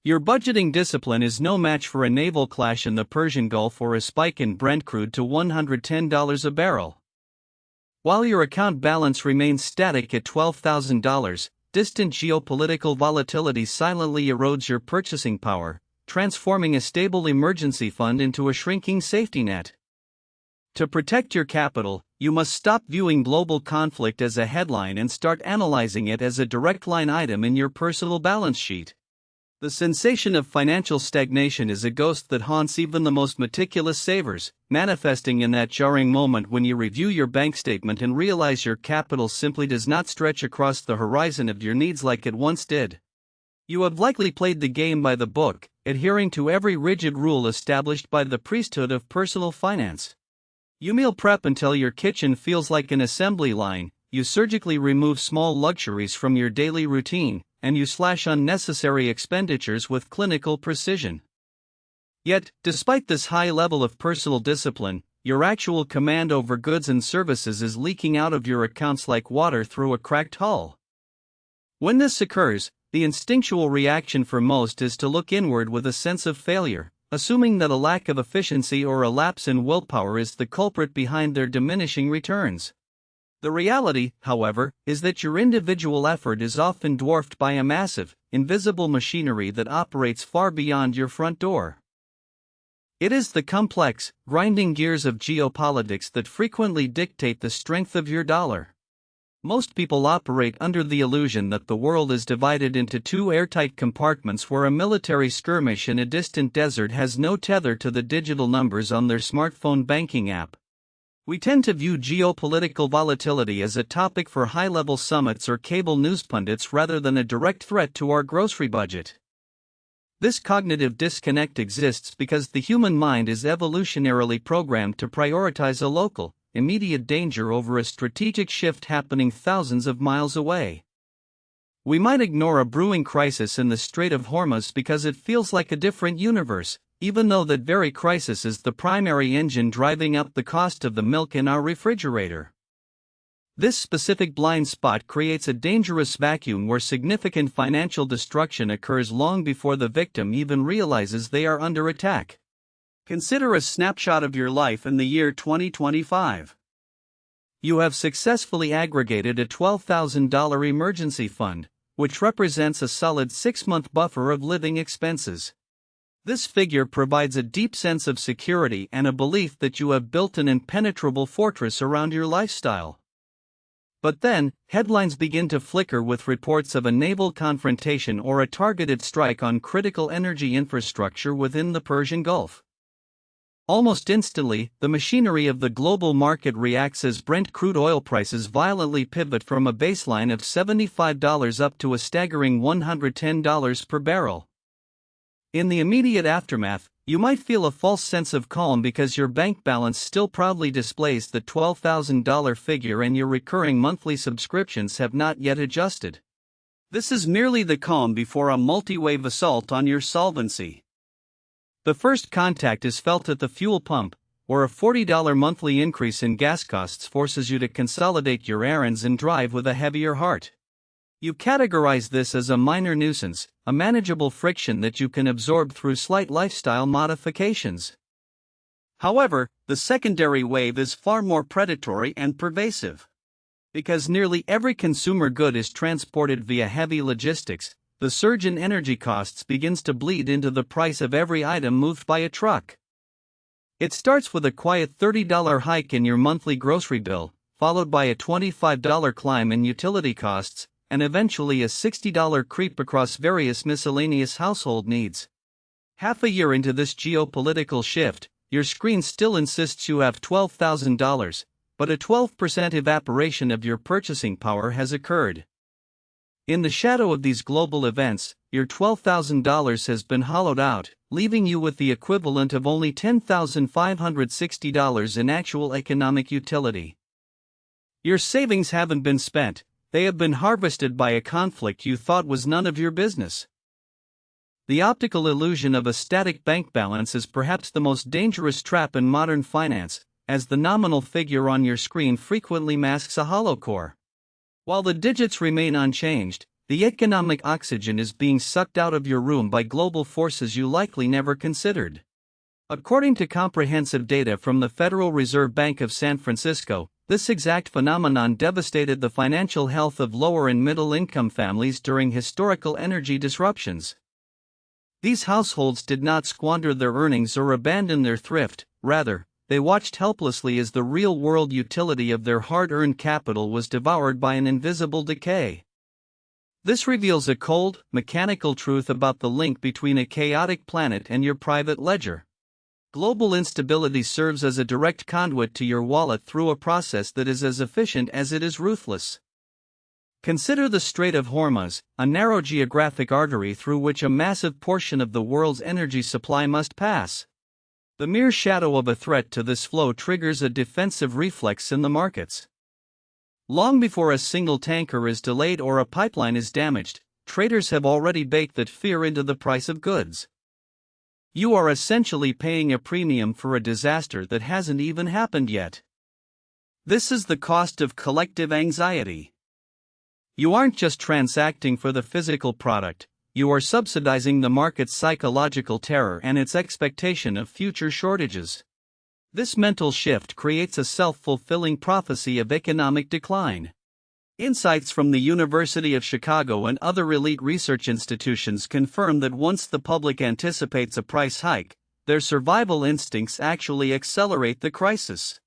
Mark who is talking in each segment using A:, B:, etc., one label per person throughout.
A: Your budgeting discipline is no match for a naval clash in the Persian Gulf or a spike in Brent crude to $110 a barrel. While your account balance remains static at $12,000, distant geopolitical volatility silently erodes your purchasing power, transforming a stable emergency fund into a shrinking safety net. To protect your capital, you must stop viewing global conflict as a headline and start analyzing it as a direct line item in your personal balance sheet. The sensation of financial stagnation is a ghost that haunts even the most meticulous savers, manifesting in that jarring moment when you review your bank statement and realize your capital simply does not stretch across the horizon of your needs like it once did. You have likely played the game by the book, adhering to every rigid rule established by the priesthood of personal finance. You meal prep until your kitchen feels like an assembly line, you surgically remove small luxuries from your daily routine, and you slash unnecessary expenditures with clinical precision. Yet, despite this high level of personal discipline, your actual command over goods and services is leaking out of your accounts like water through a cracked hull. When this occurs, the instinctual reaction for most is to look inward with a sense of failure, assuming that a lack of efficiency or a lapse in willpower is the culprit behind their diminishing returns. The reality, however, is that your individual effort is often dwarfed by a massive, invisible machinery that operates far beyond your front door. It is the complex, grinding gears of geopolitics that frequently dictate the strength of your dollar. Most people operate under the illusion that the world is divided into two airtight compartments where a military skirmish in a distant desert has no tether to the digital numbers on their smartphone banking app. We tend to view geopolitical volatility as a topic for high-level summits or cable news pundits rather than a direct threat to our grocery budget. This cognitive disconnect exists because the human mind is evolutionarily programmed to prioritize a local, immediate danger over a strategic shift happening thousands of miles away. We might ignore a brewing crisis in the Strait of Hormuz because it feels like a different universe, even though that very crisis is the primary engine driving up the cost of the milk in our refrigerator. This specific blind spot creates a dangerous vacuum where significant financial destruction occurs long before the victim even realizes they are under attack. Consider a snapshot of your life in the year 2025. You have successfully aggregated a $12,000 emergency fund, which represents a solid 6-month buffer of living expenses. This figure provides a deep sense of security and a belief that you have built an impenetrable fortress around your lifestyle. But then, headlines begin to flicker with reports of a naval confrontation or a targeted strike on critical energy infrastructure within the Persian Gulf. Almost instantly, the machinery of the global market reacts as Brent crude oil prices violently pivot from a baseline of $75 up to a staggering $110 per barrel. In the immediate aftermath, you might feel a false sense of calm because your bank balance still proudly displays the $12,000 figure and your recurring monthly subscriptions have not yet adjusted. This is merely the calm before a multi-wave assault on your solvency. The first contact is felt at the fuel pump, where a $40 monthly increase in gas costs forces you to consolidate your errands and drive with a heavier heart. You categorize this as a minor nuisance, a manageable friction that you can absorb through slight lifestyle modifications. However, the secondary wave is far more predatory and pervasive. Because nearly every consumer good is transported via heavy logistics, the surge in energy costs begins to bleed into the price of every item moved by a truck. It starts with a quiet $30 hike in your monthly grocery bill, followed by a $25 climb in utility costs, and eventually a $60 creep across various miscellaneous household needs. Half a year into this geopolitical shift, your screen still insists you have $12,000, but a 12% evaporation of your purchasing power has occurred. In the shadow of these global events, your $12,000 has been hollowed out, leaving you with the equivalent of only $10,560 in actual economic utility. Your savings haven't been spent. They have been harvested by a conflict you thought was none of your business. The optical illusion of a static bank balance is perhaps the most dangerous trap in modern finance, as the nominal figure on your screen frequently masks a hollow core. While the digits remain unchanged, the economic oxygen is being sucked out of your room by global forces you likely never considered. According to comprehensive data from the Federal Reserve Bank of San Francisco, this exact phenomenon devastated the financial health of lower and middle-income families during historical energy disruptions. These households did not squander their earnings or abandon their thrift, rather, they watched helplessly as the real-world utility of their hard-earned capital was devoured by an invisible decay. This reveals a cold, mechanical truth about the link between a chaotic planet and your private ledger. Global instability serves as a direct conduit to your wallet through a process that is as efficient as it is ruthless. Consider the Strait of Hormuz, a narrow geographic artery through which a massive portion of the world's energy supply must pass. The mere shadow of a threat to this flow triggers a defensive reflex in the markets. Long before a single tanker is delayed or a pipeline is damaged, traders have already baked that fear into the price of goods. You are essentially paying a premium for a disaster that hasn't even happened yet. This is the cost of collective anxiety. You aren't just transacting for the physical product, you are subsidizing the market's psychological terror and its expectation of future shortages. This mental shift creates a self-fulfilling prophecy of economic decline. Insights from the University of Chicago and other elite research institutions confirm that once the public anticipates a price hike, their survival instincts actually accelerate the crisis.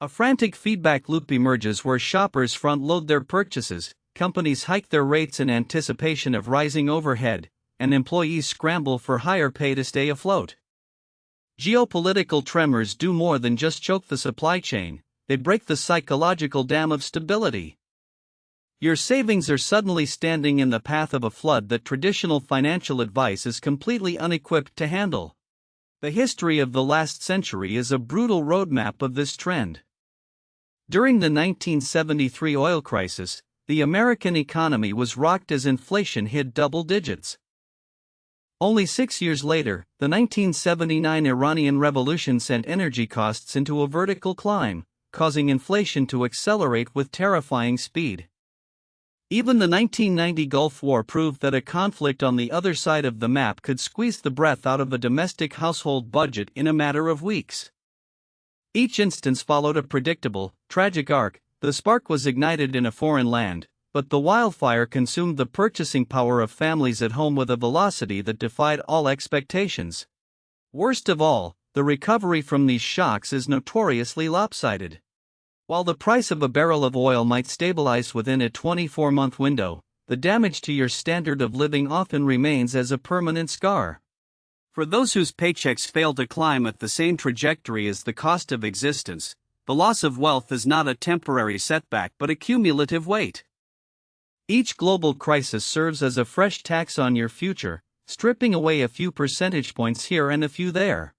A: A frantic feedback loop emerges where shoppers front-load their purchases, companies hike their rates in anticipation of rising overhead, and employees scramble for higher pay to stay afloat. Geopolitical tremors do more than just choke the supply chain, they break the psychological dam of stability. Your savings are suddenly standing in the path of a flood that traditional financial advice is completely unequipped to handle. The history of the last century is a brutal roadmap of this trend. During the 1973 oil crisis, the American economy was rocked as inflation hit double digits. Only 6 years later, the 1979 Iranian Revolution sent energy costs into a vertical climb, causing inflation to accelerate with terrifying speed. Even the 1990 Gulf War proved that a conflict on the other side of the map could squeeze the breath out of a domestic household budget in a matter of weeks. Each instance followed a predictable, tragic arc. The spark was ignited in a foreign land, but the wildfire consumed the purchasing power of families at home with a velocity that defied all expectations. Worst of all, the recovery from these shocks is notoriously lopsided. While the price of a barrel of oil might stabilize within a 24-month window, the damage to your standard of living often remains as a permanent scar. For those whose paychecks fail to climb at the same trajectory as the cost of existence, the loss of wealth is not a temporary setback but a cumulative weight. Each global crisis serves as a fresh tax on your future, stripping away a few percentage points here and a few there.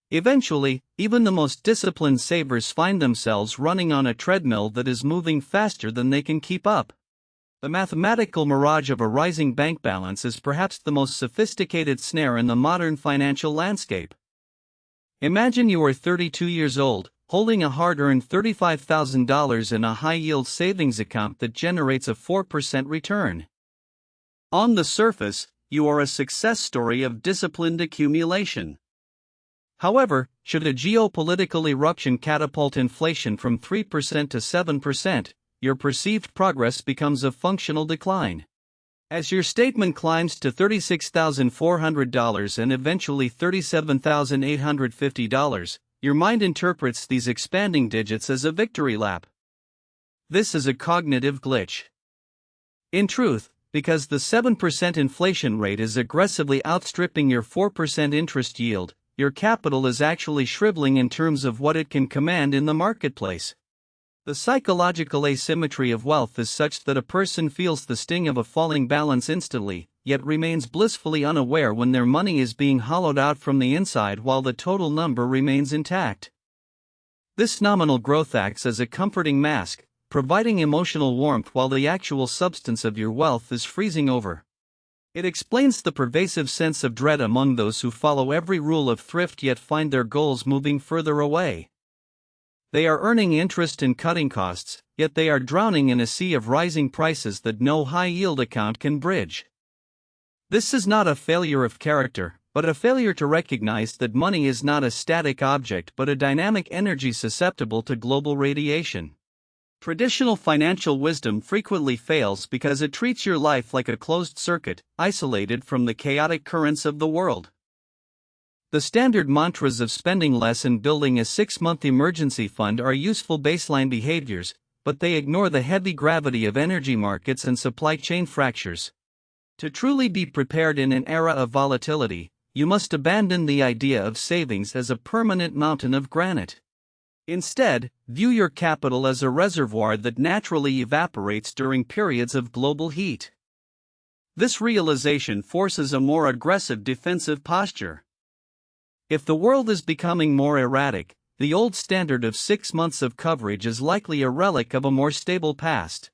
A: Eventually, even the most disciplined savers find themselves running on a treadmill that is moving faster than they can keep up. The mathematical mirage of a rising bank balance is perhaps the most sophisticated snare in the modern financial landscape. Imagine you are 32 years old, holding a hard-earned $35,000 in a high-yield savings account that generates a 4% return. On the surface, you are a success story of disciplined accumulation. However, should a geopolitical eruption catapult inflation from 3% to 7%, your perceived progress becomes a functional decline. As your statement climbs to $36,400 and eventually $37,850, your mind interprets these expanding digits as a victory lap. This is a cognitive glitch. In truth, because the 7% inflation rate is aggressively outstripping your 4% interest yield, your capital is actually shriveling in terms of what it can command in the marketplace. The psychological asymmetry of wealth is such that a person feels the sting of a falling balance instantly, yet remains blissfully unaware when their money is being hollowed out from the inside while the total number remains intact. This nominal growth acts as a comforting mask, providing emotional warmth while the actual substance of your wealth is freezing over. It explains the pervasive sense of dread among those who follow every rule of thrift yet find their goals moving further away. They are earning interest and cutting costs, yet they are drowning in a sea of rising prices that no high-yield account can bridge. This is not a failure of character, but a failure to recognize that money is not a static object but a dynamic energy susceptible to global radiation. Traditional financial wisdom frequently fails because it treats your life like a closed circuit, isolated from the chaotic currents of the world. The standard mantras of spending less and building a 6-month emergency fund are useful baseline behaviors, but they ignore the heavy gravity of energy markets and supply chain fractures. To truly be prepared in an era of volatility, you must abandon the idea of savings as a permanent mountain of granite. Instead, view your capital as a reservoir that naturally evaporates during periods of global heat. This realization forces a more aggressive defensive posture. If the world is becoming more erratic, the old standard of 6 months of coverage is likely a relic of a more stable past.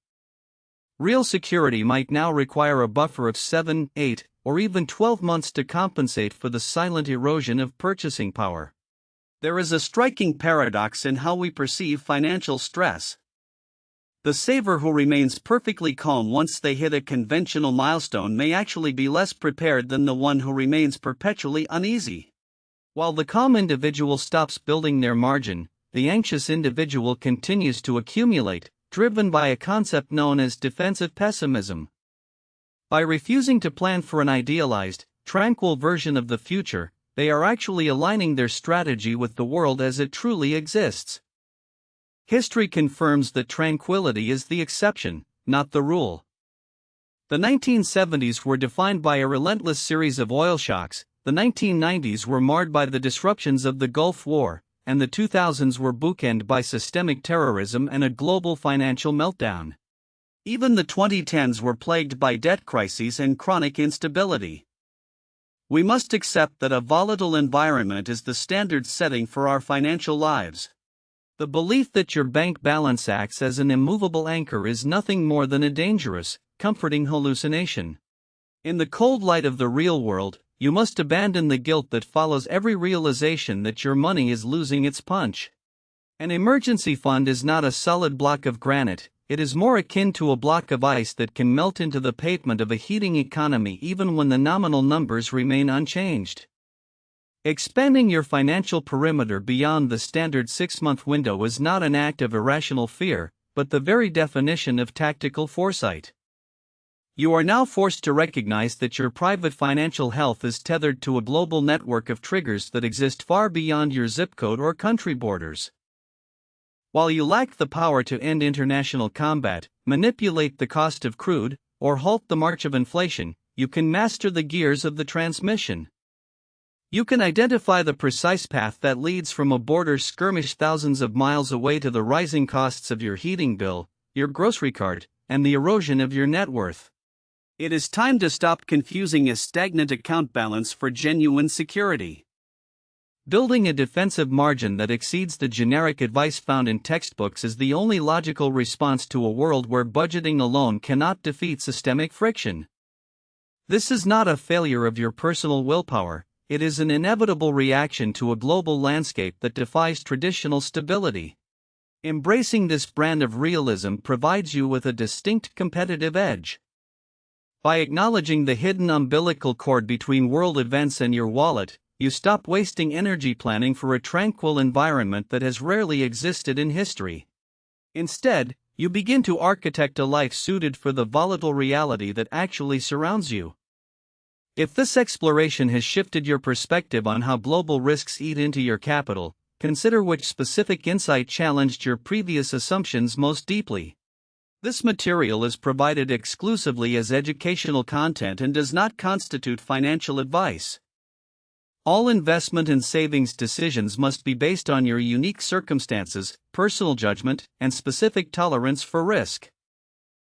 A: Real security might now require a buffer of 7, 8, or even 12 months to compensate for the silent erosion of purchasing power. There is a striking paradox in how we perceive financial stress. The saver who remains perfectly calm once they hit a conventional milestone may actually be less prepared than the one who remains perpetually uneasy. While the calm individual stops building their margin, the anxious individual continues to accumulate, driven by a concept known as defensive pessimism. By refusing to plan for an idealized, tranquil version of the future, they are actually aligning their strategy with the world as it truly exists. History confirms that tranquility is the exception, not the rule. The 1970s were defined by a relentless series of oil shocks, the 1990s were marred by the disruptions of the Gulf War, and the 2000s were bookended by systemic terrorism and a global financial meltdown. Even the 2010s were plagued by debt crises and chronic instability. We must accept that a volatile environment is the standard setting for our financial lives. The belief that your bank balance acts as an immovable anchor is nothing more than a dangerous, comforting hallucination. In the cold light of the real world, you must abandon the guilt that follows every realization that your money is losing its punch. An emergency fund is not a solid block of granite, it is more akin to a block of ice that can melt into the pavement of a heating economy even when the nominal numbers remain unchanged. Expanding your financial perimeter beyond the standard 6-month window is not an act of irrational fear, but the very definition of tactical foresight. You are now forced to recognize that your private financial health is tethered to a global network of triggers that exist far beyond your zip code or country borders. While you lack the power to end international combat, manipulate the cost of crude, or halt the march of inflation, you can master the gears of the transmission. You can identify the precise path that leads from a border skirmish thousands of miles away to the rising costs of your heating bill, your grocery cart, and the erosion of your net worth. It is time to stop confusing a stagnant account balance for genuine security. Building a defensive margin that exceeds the generic advice found in textbooks is the only logical response to a world where budgeting alone cannot defeat systemic friction. This is not a failure of your personal willpower, it is an inevitable reaction to a global landscape that defies traditional stability. Embracing this brand of realism provides you with a distinct competitive edge. By acknowledging the hidden umbilical cord between world events and your wallet, you stop wasting energy planning for a tranquil environment that has rarely existed in history. Instead, you begin to architect a life suited for the volatile reality that actually surrounds you. If this exploration has shifted your perspective on how global risks eat into your capital, consider which specific insight challenged your previous assumptions most deeply. This material is provided exclusively as educational content and does not constitute financial advice. All investment and savings decisions must be based on your unique circumstances, personal judgment, and specific tolerance for risk.